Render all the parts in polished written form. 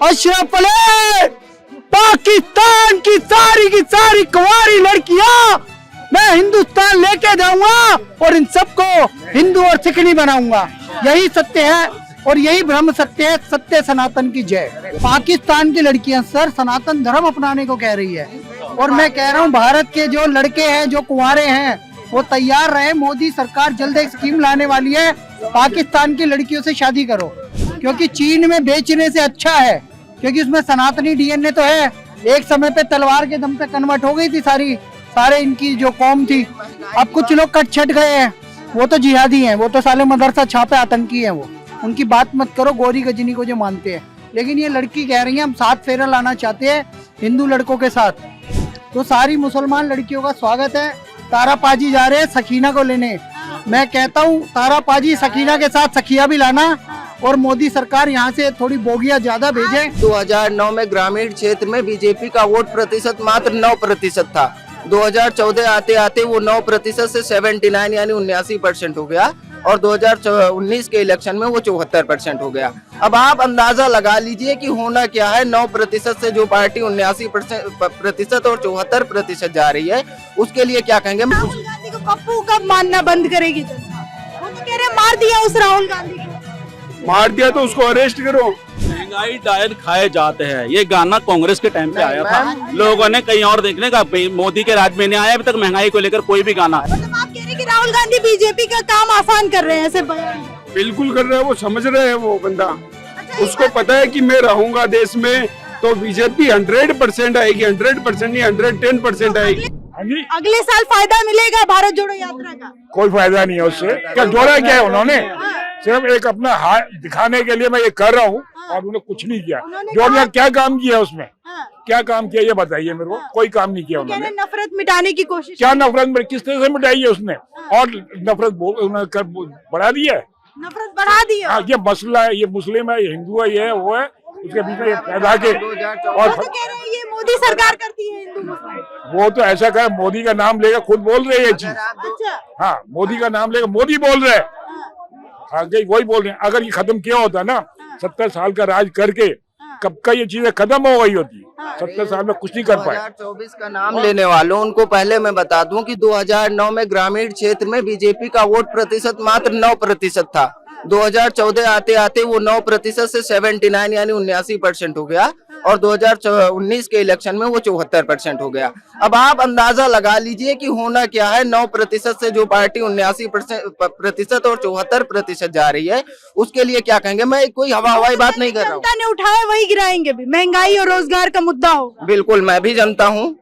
अशरफ अली, पाकिस्तान की सारी कुंवारी लड़कियां मैं हिंदुस्तान लेके जाऊंगा और इन सबको हिंदू और सिखनी बनाऊंगा। यही सत्य है और यही ब्रह्म सत्य है। सत्य सनातन की जय। पाकिस्तान की लड़कियां सर सनातन धर्म अपनाने को कह रही है और मैं कह रहा हूं भारत के जो लड़के हैं, जो कुंवारे हैं, वो तैयार रहे। मोदी सरकार जल्द एक स्कीम लाने वाली है, पाकिस्तान की लड़कियों से शादी करो, क्योंकि चीन में बेचने से अच्छा है, क्योंकि उसमें सनातनी डीएनए तो है। एक समय पे तलवार के दम पे कन्वर्ट हो गई थी सारे इनकी जो कौम थी। अब कुछ लोग कट छट गए हैं, वो तो जिहादी हैं, वो तो साले मदरसा छापे आतंकी हैं। वो उनकी बात मत करो, गौरी गजनी को जो मानते हैं। लेकिन ये लड़की कह रही है हम 7 फेरा लाना चाहते हैं हिंदू लड़कों के साथ। तो सारी मुसलमान लड़कियों का स्वागत है। तारा पाजी जा रहे हैं सकीना को लेने। मैं कहता हूँ तारा पाजी सकीना के साथ सखिया भी लाना और मोदी सरकार यहाँ से थोड़ी बोगियां ज्यादा भेजे। 2009 में ग्रामीण क्षेत्र में बीजेपी का वोट प्रतिशत मात्र 9% था। 2014 आते आते वो 9% से 79 यानी 79% हो गया और 2019 के इलेक्शन में वो 74% हो गया। अब आप अंदाजा लगा लीजिए कि होना क्या है। 9% से जो पार्टी 79% और 74% जा रही है, उसके लिए क्या कहेंगे। राहुल गांधी को पप्पू कब मानना बंद करेगी जनता? वो तो कह रहे मार दिया उस राहुल गांधी को। मार दिया तो उसको अरेस्ट करो। महंगाई डायल खाए जाते हैं, ये गाना कांग्रेस के टाइम पे आया था। लोगों ने कहीं और देखने का, मोदी के राज में नहीं आया अभी तक महंगाई को लेकर कोई भी गाना। मतलब आप कह रहे हैं कि राहुल गांधी बीजेपी का काम आसान कर रहे हैं ऐसे बयान? बिल्कुल कर रहे हैं, वो समझ रहे हैं वो बंदा। अच्छा, उसको पता है कि मैं रहूंगा देश में तो बीजेपी 100% आएगी, 100% नहीं 110% आएगी। अगले साल फायदा मिलेगा भारत जोड़ो यात्रा का? कोई फायदा नहीं है उससे। क्या जोड़ा क्या है उन्होंने? सिर्फ एक अपना हाथ दिखाने के लिए मैं ये कर रहा हूँ और उन्होंने कुछ नहीं किया। जोड़िया क्या काम किया उसमें? क्या काम किया ये बताइए मेरे को। कोई काम नहीं किया उन्होंने। नफरत मिटाने की कोशिश। क्या नफरत में किस तरह से मिटाई है उसने? और नफरत बढ़ा दी है। नफरत बढ़ा दी है। हाँ, ये मसला है, ये मुस्लिम है, ये हिंदू है, ये वो है, उसके बीच में पैदा के और तो कह रहे हैं ये मोदी सरकार करती है हिंदू मुस्लिम। वो तो ऐसा कहे, मोदी का नाम लेकर खुद बोल रहे हैं ये चीज। अच्छा, हाँ, मोदी का नाम लेकर मोदी बोल रहे हैं। आगे वही बोल रहे हैं। अगर ये खत्म किया होता ना 70 साल का राज करके, कब का ये चीजें खत्म हो गई होती। 70 साल में कुछ नहीं कर पाए। 2024 का नाम लेने वालों उनको पहले मैं बता दूं कि 2009 में ग्रामीण क्षेत्र में बीजेपी का वोट प्रतिशत मात्र 9% था। 2014 आते आते वो 9% से 79 यानी 79% हो गया और 2019 के इलेक्शन में वो 74% हो गया। अब आप अंदाजा लगा लीजिए कि होना क्या है। 9% से जो पार्टी 79% और 74% जा रही है, उसके लिए क्या कहेंगे। मैं कोई हवाई बात नहीं कर रहा हूँ। जनता ने उठाया वही गिराएंगे भी। महंगाई और रोजगार का मुद्दा हो। बिल्कुल, मैं भी जनता हूँ।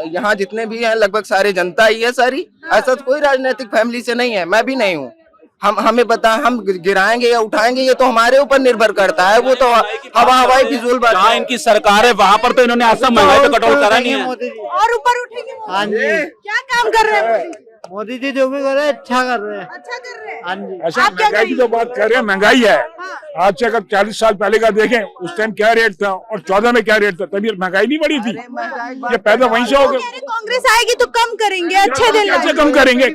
यहाँ जितने भी हैं लगभग सारे जनता ही है सारी। ऐसा तो कोई राजनीतिक फैमिली से नहीं है, मैं भी नहीं हूँ। हमें पता, हम गिराएंगे या उठाएंगे ये तो हमारे ऊपर निर्भर करता है। वो तो हवाई फिजूल बात। जहाँ इनकी सरकार है वहाँ पर तो इन्होंने ऐसा महंगाई पे कंट्रोल करा नहीं है। और ऊपर उठेंगे। हाँ जी, क्या काम कर रहे हैं मोदी जी जो भी कर रहे हैं अच्छा कर रहे हैं। अच्छा कर रहे हैं। हाँ जी, ऐसा आप क्या महंगाई की जो बात कर रहे हैं, महंगाई है। आज से अगर 40 साल पहले का देखें, उस टाइम क्या रेट था और 14 में क्या रेट था, तभी महंगाई नहीं बढ़ी थी। ये पैदा वहीं से हो गया। कांग्रेस आएगी तो कम करेंगे, अच्छे दिन कैसे कम करेंगे?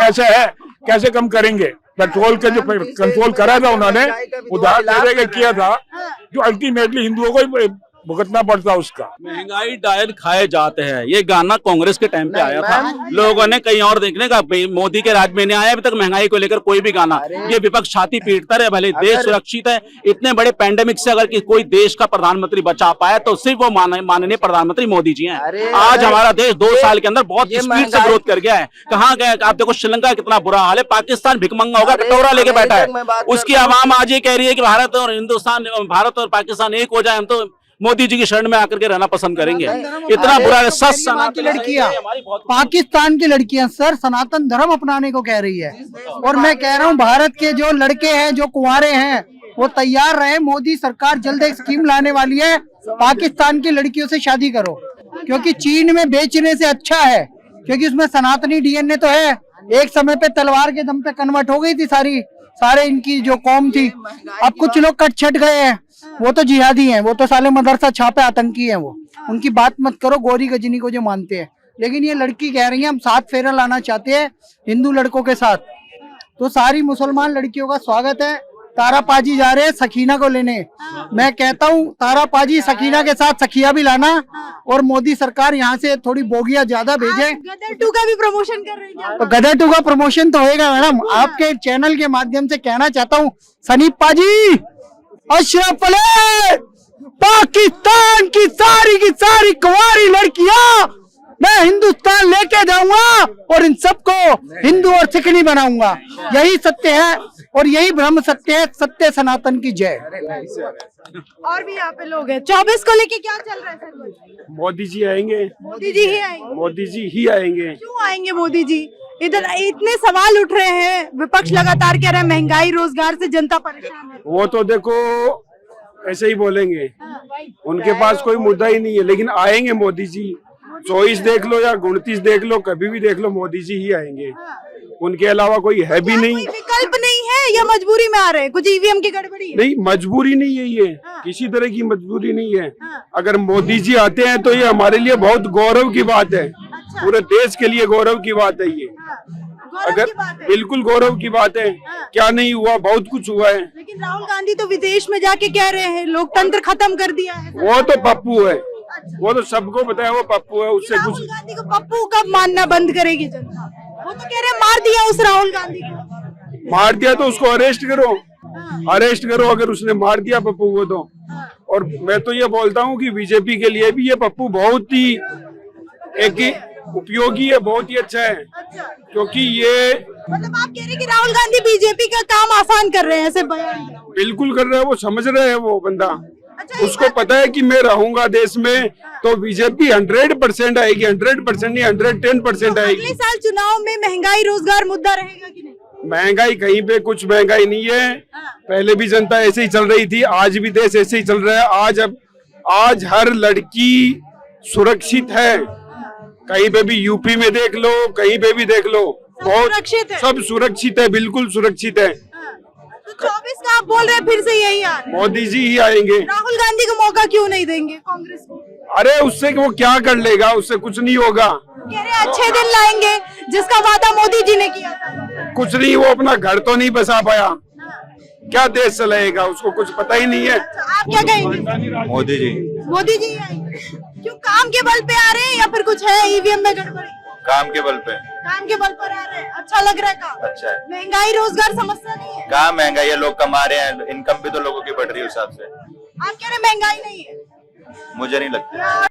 ऐसा है, कैसे कम करेंगे? पेट्रोल का जो कंट्रोल करा था उन्होंने, उधार दे के किया था, जो अल्टीमेटली हिंदुओं को ही भुगतना पड़ता उसका। महंगाई डायल खाए जाते हैं, ये गाना कांग्रेस के टाइम पे आया था। लोगों ने कहीं और देखने का, मोदी के राज में नहीं आया अभी तक महंगाई को लेकर कोई भी गाना। ये विपक्ष छाती पीटता रहे, भले देश सुरक्षित है। इतने बड़े पैंडेमिक से अगर कोई देश का प्रधानमंत्री बचा पाया तो सिर्फ वो माननीय प्रधानमंत्री मोदी जी हैं। आज हमारा देश 2 साल के अंदर बहुत स्पीड से ग्रोथ कर गया है। कहाँ गए आप देखो, श्रीलंका कितना बुरा हाल है। पाकिस्तान भिकमंगा होगा, कटोरा लेके बैठा है। उसकी आवाम आज ये कह रही है कि भारत और पाकिस्तान एक हो जाए, हम तो मोदी जी की शरण में आकर के रहना पसंद करेंगे। इतना बुरा है। की लड़कियां, पाकिस्तान की लड़कियां सर सनातन धर्म अपनाने को कह रही है और मैं कह रहा हूं भारत के जो लड़के हैं, जो कुंवारे हैं, वो तैयार रहे। मोदी सरकार जल्द एक स्कीम लाने वाली है, पाकिस्तान की लड़कियों से शादी करो, क्योंकि चीन में बेचने से अच्छा है, क्योंकि उसमें सनातनी डीएनए तो है। एक समय पे तलवार के दम पे कन्वर्ट हो गई थी सारे इनकी जो कौम थी। अब कुछ लोग कट छट गए हैं, वो तो जिहादी हैं, वो तो साले मदरसा छापे आतंकी हैं। वो उनकी बात मत करो, गौरी गजनी को जो मानते हैं। लेकिन ये लड़की कह रही है हम 7 फेरा लाना चाहते हैं हिंदू लड़कों के साथ। तो सारी मुसलमान लड़कियों का स्वागत है। तारापाजी जा रहे हैं सकीना को लेने। मैं कहता हूँ तारापाजी सकीना के साथ सखिया भी लाना, और मोदी सरकार यहाँ से थोड़ी बोगियां ज्यादा भेजे। गदर 2 का भी प्रमोशन कर रहे हैं क्या? तो गदर 2 का प्रमोशन तो होएगा मैडम। आपके चैनल के माध्यम से कहना चाहता हूँ सनीप पाजी, अशरफ अली, पाकिस्तान की सारी कुंवारी लड़कियां मैं हिंदुस्तान लेके जाऊंगा और इन सबको हिंदू और सिखनी बनाऊंगा। यही सत्य है और यही ब्रह्म सत्य है। सत्य सनातन की जय। और भी यहाँ पे लोग हैं। 24 को लेके क्या चल रहा है सर? मोदी जी आएंगे, मोदी जी ही आएंगे। मोदी जी ही आएंगे। क्यों आएंगे मोदी जी? इधर इतने सवाल उठ रहे हैं, विपक्ष लगातार कह रहा है महंगाई रोजगार से जनता परेशान है। वो तो देखो ऐसे ही बोलेंगे, उनके पास कोई मुद्दा ही नहीं है, लेकिन आएंगे मोदी जी। 24 देख लो या 29 देख लो, कभी भी देख लो, मोदी जी ही आएंगे। उनके अलावा कोई है भी नहीं। कोई विकल्प नहीं है या मजबूरी में आ रहे हैं? कुछ ईवीएम की गड़बड़ी है? नहीं, मजबूरी नहीं है ये, किसी तरह की मजबूरी नहीं है। अगर मोदी जी आते हैं तो ये हमारे लिए बहुत गौरव की बात है। पूरे देश के लिए गौरव की बात है ये। अगर बिल्कुल गौरव की बात है। क्या नहीं हुआ, बहुत कुछ हुआ है। लेकिन राहुल गांधी तो विदेश में जाके कह रहे हैं लोकतंत्र खत्म कर दिया है। वो तो पप्पू है, वो तो सबको पता है वो पप्पू है। उससे कुछ राहुल गांधी को पप्पू कब मानना बंद करेगी जनता? वो तो कह रहे हैं मार दिया उस राहुल गांधी को। मार दिया तो उसको अरेस्ट करो, अरेस्ट करो अगर उसने मार दिया पप्पू को तो। और मैं तो ये बोलता हूँ कि बीजेपी के लिए भी ये पप्पू बहुत ही एक उपयोगी है, बहुत ही अच्छा है। क्योंकि ये मतलब आप कह रहे हैं कि राहुल गांधी बीजेपी का काम आसान कर रहे हैं ऐसे बयान? बिल्कुल कर रहा है, वो समझ रहे हैं वो बंदा। अच्छा, उसको पता है कि मैं रहूंगा देश में तो बीजेपी 100% आएगी, 100% नहीं 110% आएगी। अगले साल चुनाव में महंगाई रोजगार मुद्दा रहेगा कि नहीं? महंगाई कहीं पे कुछ महंगाई नहीं है। पहले भी जनता ऐसे ही चल रही थी, आज भी देश ऐसे ही चल रहा है। आज हर लड़की सुरक्षित है। कहीं पे भी यूपी में देख लो, कहीं पे भी देख लो, बहुत सुरक्षित है। सब सुरक्षित है, बिल्कुल सुरक्षित है। तो 24 का आप बोल रहे हैं फिर से यही आ रहा है? मोदी जी ही आएंगे। राहुल गांधी को मौका क्यों नहीं देंगे कांग्रेस को? अरे उससे वो क्या कर लेगा, उससे कुछ नहीं होगा। कह रहे हैं अच्छे दिन लाएंगे जिसका वादा मोदी जी ने किया था। कुछ नहीं, वो अपना घर तो नहीं बसा पाया, क्या देश चलाएगा, उसको कुछ पता ही नहीं है। अच्छा, आप क्या कहेंगे? मोदी जी। मोदी जी आएंगे। क्यों, काम के बल पे आ रहे हैं या फिर कुछ है ईवीएम में गड़बड़ी? काम के बल पे। काम के बल पर आ रहे हैं। अच्छा लग रहा है काम? अच्छा है। महंगाई रोजगार समस्या नहीं है? कहाँ महंगाई है, लोग कमा रहे हैं, इनकम भी तो लोगों की बढ़ रही है उस हिसाब से। आप कह रहे हैं महंगाई नहीं है? मुझे नहीं लगता।